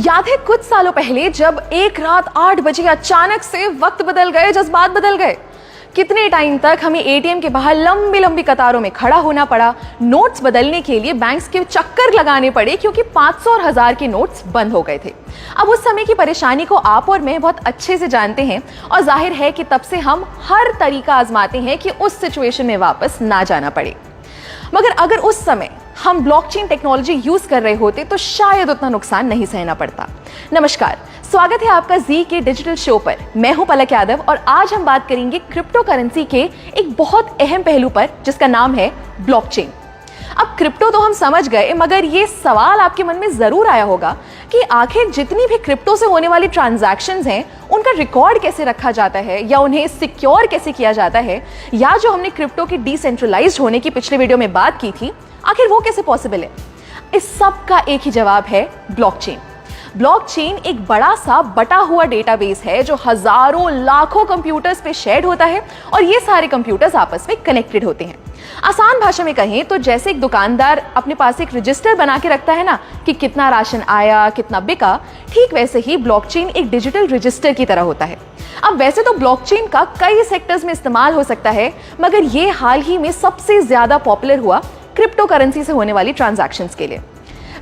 याद है कुछ सालों पहले जब एक रात 8 बजे अचानक से वक्त बदल गए, जज्बात बदल गए। कितने टाइम तक हमें एटीएम के बाहर लंबी लंबी कतारों में खड़ा होना पड़ा, नोट्स बदलने के लिए बैंक्स के चक्कर लगाने पड़े क्योंकि 500 और 1000 के नोट्स बंद हो गए थे। अब उस समय की परेशानी को आप और मैं बहुत अच्छे से जानते हैं और जाहिर है कि तब से हम हर तरीका आजमाते हैं कि उस सिचुएशन में वापस ना जाना पड़े। मगर अगर उस समय हम ब्लॉकचेन टेक्नोलॉजी यूज कर रहे होते तो शायद उतना नुकसान नहीं सहना पड़ता। नमस्कार, स्वागत है आपका जी के डिजिटल शो पर। मैं हूं पलक यादव और आज हम बात करेंगे क्रिप्टो करेंसी के एक बहुत अहम पहलू पर जिसका नाम है ब्लॉकचेन। अब क्रिप्टो तो हम समझ गए, मगर ये सवाल आपके मन में जरूर आया होगा कि आखिर जितनी भी क्रिप्टो से होने वाली ट्रांजैक्शंस हैं उनका रिकॉर्ड कैसे रखा जाता है या उन्हें सिक्योर कैसे किया जाता है, या जो हमने क्रिप्टो की डिसेंट्रलाइज्ड होने की पिछले वीडियो में बात की थी, आखिर वो कैसे पॉसिबल है। इस सब का एक ही जवाब है ब्लॉकचेन। ब्लॉकचेन एक बड़ा सा बटा हुआ डेटाबेस है जो हजारों लाखों कंप्यूटर्स पे शेयर्ड होता है और ये सारे कंप्यूटर्स आपस में कनेक्टेड होते हैं। आसान भाषा में कहें तो जैसे एक दुकानदार अपने पास एक रजिस्टर बना के रखता है ना कि कितना राशन आया, कितना बिका, ठीक वैसे ही ब्लॉकचेन एक डिजिटल रजिस्टर की तरह होता है। अब वैसे तो ब्लॉकचेन का कई सेक्टर्स में इस्तेमाल हो सकता है, मगर ये हाल ही में सबसे ज्यादा पॉपुलर हुआ क्रिप्टो करेंसी से होने वाली ट्रांजैक्शंस के लिए।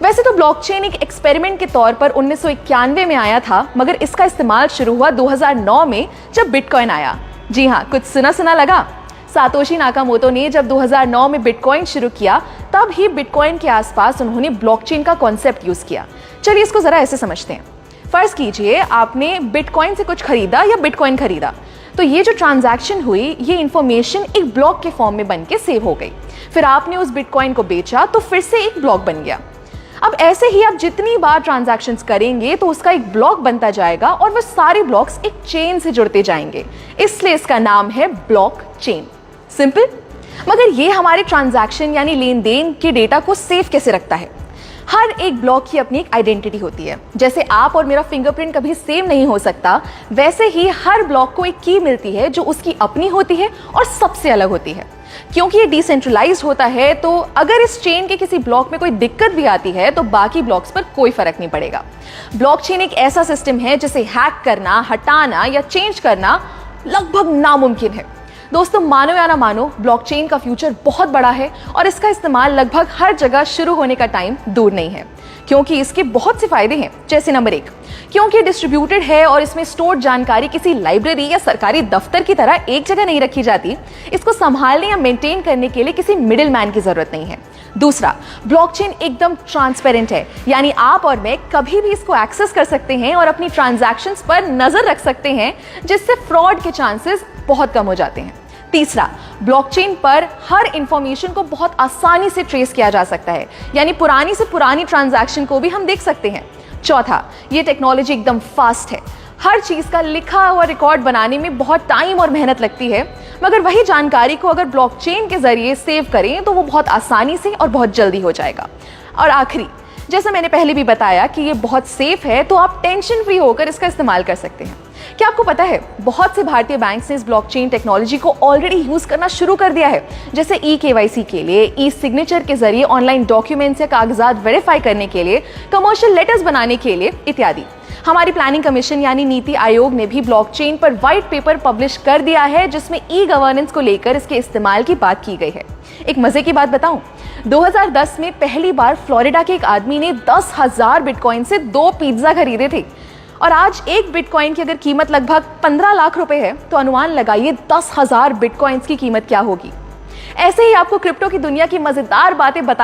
वैसे तो ब्लॉकचेन एक एक्सपेरिमेंट के तौर पर 1991 में आया था, मगर इसका इस्तेमाल शुरू हुआ 2009 में जब बिटकॉइन आया। जी हाँ, कुछ सुना सुना लगा। सातोशी नाकामोटो ने जब 2009 में बिटकॉइन शुरू किया, तब ही बिटकॉइन के आसपास उन्होंने ब्लॉकचेन का कॉन्सेप्ट यूज किया। चलिए इसको जरा ऐसे समझते हैं। फर्ज कीजिए आपने बिटकॉइन से कुछ खरीदा या बिटकॉइन खरीदा, तो ये जो ट्रांजैक्शन हुई, ये इंफॉर्मेशन एक ब्लॉक के फॉर्म में बन के सेव हो गई। फिर आपने उस बिटकॉइन को बेचा तो फिर से एक ब्लॉक बन गया। अब ऐसे ही आप जितनी बार ट्रांजैक्शंस करेंगे तो उसका एक ब्लॉक बनता जाएगा और वो सारे ब्लॉक्स एक चेन से जुड़ते जाएंगे, इसलिए इसका नाम है ब्लॉकचेन। सिंपल। मगर ये हमारे ट्रांजैक्शन यानी लेन देन के डेटा को सेव कैसे रखता है? हर एक ब्लॉक की अपनी एक आइडेंटिटी होती है। जैसे आप और मेरा फिंगरप्रिंट कभी सेम नहीं हो सकता, वैसे ही हर ब्लॉक को एक की मिलती है जो उसकी अपनी होती है और सबसे अलग होती है। क्योंकि ये डिसेंट्रलाइज्ड होता है, तो अगर इस चेन के किसी ब्लॉक में कोई दिक्कत भी आती है तो बाकी ब्लॉक्स पर कोई फर्क नहीं पड़ेगा। ब्लॉकचेन एक ऐसा सिस्टम है जिसे हैक करना, हटाना या चेंज करना लगभग नामुमकिन है। दोस्तों, मानो या ना मानो, ब्लॉकचेन का फ्यूचर बहुत बड़ा है और इसका इस्तेमाल लगभग हर जगह शुरू होने का टाइम दूर नहीं है, क्योंकि इसके बहुत से फायदे हैं। जैसे नंबर 1, क्योंकि डिस्ट्रीब्यूटेड है और इसमें स्टोर्ड जानकारी किसी लाइब्रेरी या सरकारी दफ्तर की तरह एक जगह नहीं रखी जाती। इसको संभालने या मेंटेन करने के लिए किसी मिडिल मैन की जरूरत नहीं है। दूसरा, ब्लॉकचेन एकदम ट्रांसपेरेंट है, यानी आप और मैं कभी भी इसको एक्सेस कर सकते हैं और अपनी ट्रांजैक्शंस पर नजर रख सकते हैं, जिससे फ्रॉड के चांसेस बहुत कम हो जाते हैं। तीसरा, ब्लॉकचेन पर हर इंफॉर्मेशन को बहुत आसानी से ट्रेस किया जा सकता है, यानी पुरानी से पुरानी ट्रांजैक्शन को भी हम देख सकते हैं। चौथा, ये टेक्नोलॉजी एकदम फास्ट है। हर चीज का लिखा हुआ रिकॉर्ड बनाने में बहुत टाइम और मेहनत लगती है, मगर वही जानकारी को अगर ब्लॉकचेन के जरिए सेव करें तो वो बहुत आसानी से और बहुत जल्दी हो जाएगा। और आखिरी, जैसा मैंने पहले भी बताया कि ये बहुत सेफ है, तो आप टेंशन फ्री होकर इसका इस्तेमाल कर सकते हैं। क्या आपको पता है, बहुत से भारतीय बैंक्स ने इस ब्लॉकचेन टेक्नोलॉजी को ऑलरेडी यूज करना शुरू कर दिया है, जैसे ई-केवाईसी के लिए, ई सिग्नेचर के जरिए ऑनलाइन डॉक्यूमेंट्स या कागजात वेरीफाई करने के लिए, कमर्शियल लेटर्स बनाने के लिए इत्यादि। हमारी प्लानिंग कमीशन यानी नीति आयोग ने भी ब्लॉकचेन पर व्हाइट पेपर पब्लिश कर दिया है, जिसमें ई गवर्नेंस को लेकर इसके इस्तेमाल की बात की गई है। एक मजे की बात बताऊं, 2010 में पहली बार फ्लोरिडा के एक आदमी ने 10,000 बिटकॉइन से 2 पिज्जा खरीदे थे, और आज एक बिटकॉइन की अगर कीमत लगभग 15 लाख रुपए है, तो अनुमान लगाइए 10,000 बिटकॉइंस की कीमत क्या होगी। ऐसे ही आपको क्रिप्टो की दुनिया की मजेदार बातें बता